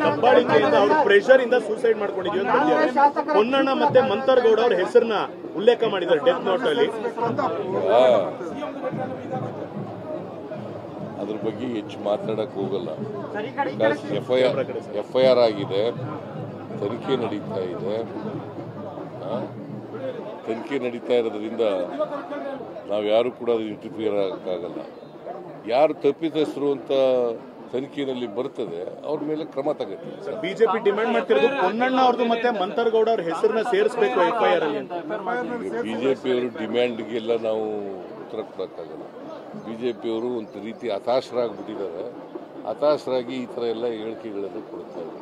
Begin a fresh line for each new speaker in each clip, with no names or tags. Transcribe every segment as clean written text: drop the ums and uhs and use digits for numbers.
ದಬ್ಬಾಳಿಕೆಯಿಂದ ಅವ್ರ ಪ್ರೆಷರ್ ಇಂದ ಸೂಸೈಡ್ ಮಾಡ್ಕೊಂಡಿದೀವಿ ಅಂತ ಹೇಳ್ತಾರೆ. ಪೊನ್ನಣ್ಣ ಮತ್ತೆ ಮಂತರ್ಗೌಡ ಅವ್ರ ಹೆಸರನ್ನ ಉಲ್ಲೇಖ ಮಾಡಿದ್ದಾರೆ ಡೆತ್ ನೋಟ್ ಅಲ್ಲಿ.
ಅದ್ರ ಬಗ್ಗೆ ಹೆಚ್ಚು ಮಾತಾಡಕ್ ಹೋಗಲ್ಲ. ಎಫ್ಐಆರ್ ಆಗಿದೆ, ತನಿಖೆ ನಡೀತಾ ಇದೆ. ತನಿಖೆ ನಡೀತಾ ಇರೋದ್ರಿಂದ ನಾವು ಯಾರು ಕೂಡ ಅದು ಇಂಟರ್ಫಿಯರ್ ಆಗಕ್ಕಾಗಲ್ಲ. ಯಾರು ತಪ್ಪಿತಸ್ಥರು ಅಂತ ತನಿಖೆಯಲ್ಲಿ ಬರ್ತದೆ ಅವ್ರ ಮೇಲೆ ಕ್ರಮ ತಗೋತೀವಿ.
ಬಿಜೆಪಿ ಡಿಮ್ಯಾಂಡ್ ಮಾಡ್ತಿರೋದು ಪೊನ್ನಣ್ಣ ಅವ್ರದ್ದು ಮತ್ತೆ ಮಂತರ್ಗೌಡ ಅವ್ರ ಹೆಸರನ್ನ ಸೇರಿಸಬೇಕು ಎಫ್ಐಆರ್ ಅಲ್ಲಿ.
ಬಿಜೆಪಿಯವರು ಡಿಮ್ಯಾಂಡ್ಗೆಲ್ಲ ನಾವು ಉತ್ತರ ಕೊಡೋಕ್ಕಾಗಲ್ಲ. ಬಿಜೆಪಿಯವರು ಒಂದು ರೀತಿ ಹತಾಶರಾಗ್ಬಿಟ್ಟಿದ್ದಾರೆ. ಹತಾಶರಾಗಿ ಈ ಥರ ಎಲ್ಲ ಹೇಳಿಕೆಗಳನ್ನು ಕೊಡ್ತಾರೆ.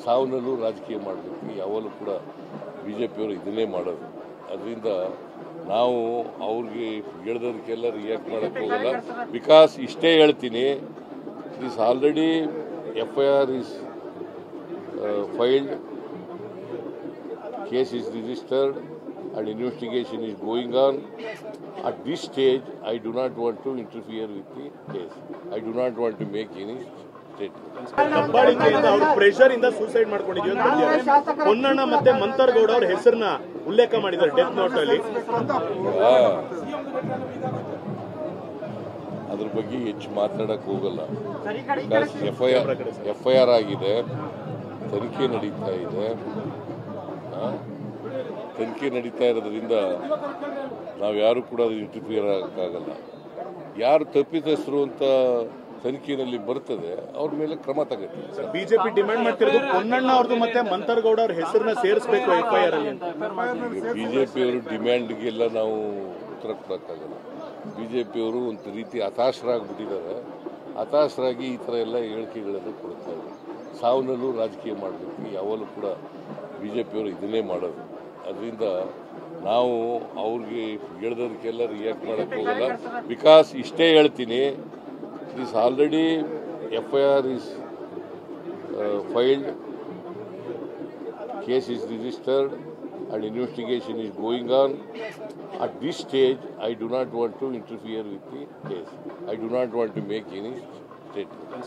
ಸಾವನ್ನಲ್ಲೂ ರಾಜಕೀಯ ಮಾಡಬೇಕು, ಯಾವಾಗಲೂ ಕೂಡ ಬಿಜೆಪಿಯವರು ಇದನ್ನೇ ಮಾಡೋದು. ಅದರಿಂದ ನಾವು ಅವ್ರಿಗೆ ಹೇಳ್ದದಕ್ಕೆಲ್ಲ ರಿಯಾಕ್ಟ್ ಮಾಡೋಕ್ಕೆ ಹೋಗಲ್ಲ. ಬಿಕಾಸ್ ಇಷ್ಟೇ ಹೇಳ್ತೀನಿ, it is already FIR is filed, case is registered and investigation is going on. At this stage, I do not want to interfere with the case. I do not want to make any statement.
ದಬ್ಬಾಳಿಕೆಯಿಂದ ಅವ್ರ pressure ಇಂದ suicide ಮಾಡ್ಕೊಂಡಿದೀವಿ ಅಂತ ಹೇಳ್ತಾರೆ. ಪೊನ್ನಣ್ಣ ಮತ್ತೆ ಮಂತರ್ಗೌಡ ಅವ್ರ ಹೆಸರನ್ನ ಉಲ್ಲೇಖ ಮಾಡಿದ್ದಾರೆ death note ಅಲ್ಲಿ.
ಅದ್ರ ಬಗ್ಗೆ ಹೆಚ್ಚು ಮಾತಾಡಕ್ ಹೋಗಲ್ಲ. ಎಫ್ಐಆರ್ ಆಗಿದೆ, ತನಿಖೆ ನಡೀತಾ ಇದೆ. ತನಿಖೆ ನಡೀತಾ ಇರೋದ್ರಿಂದ ನಾವು ಯಾರು ಕೂಡ ಅದು ಇಂಟರ್ಫಿಯರ್ ಆಗಕ್ಕಾಗಲ್ಲ. ಯಾರು ತಪ್ಪಿತಸ್ಥರು ಅಂತ ತನಿಖೆಯಲ್ಲಿ ಬರ್ತದೆ ಅವ್ರ ಮೇಲೆ ಕ್ರಮ ತಗೋತೀವಿ.
ಬಿಜೆಪಿ ಡಿಮ್ಯಾಂಡ್ ಮಾಡ್ತಿರೋದು ಪೊನ್ನಣ್ಣ ಅವ್ರದ್ದು ಮತ್ತೆ ಮಂತರ್ಗೌಡ ಅವ್ರ ಹೆಸರನ್ನ ಸೇರಿಸಬೇಕು ಎಫ್ಐಆರ್ ಅಲ್ಲಿ.
ಬಿಜೆಪಿಯವರು ಡಿಮ್ಯಾಂಡ್ಗೆಲ್ಲ ನಾವು ಉತ್ತರ ಕೊಡೋಕ್ಕಾಗಲ್ಲ. ಬಿಜೆಪಿಯವರು ಒಂದು ರೀತಿ ಹತಾಶರಾಗ್ಬಿಟ್ಟಿದ್ದಾರೆ. ಹತಾಶರಾಗಿ ಈ ಥರ ಎಲ್ಲ ಹೇಳಿಕೆಗಳನ್ನು ಕೊಡ್ತಾರೆ. ಸಾವನ್ನಲ್ಲೂ ರಾಜಕೀಯ ಮಾಡಬೇಕು, ಯಾವಾಗಲೂ ಕೂಡ ಬಿಜೆಪಿಯವರು ಇದನ್ನೇ ಮಾಡೋದು. ಅದರಿಂದ ನಾವು ಅವ್ರಿಗೆ ಹೇಳ್ದದಕ್ಕೆಲ್ಲ ರಿಯಾಕ್ಟ್ ಮಾಡೋಕ್ಕೆ ಹೋಗಲ್ಲ. ಬಿಕಾಸ್ ಇಷ್ಟೇ ಹೇಳ್ತೀನಿ, it is already FIR is filed, case is registered and investigation is going on. At this stage, I do not want to interfere with the case. I do not want to make any statement.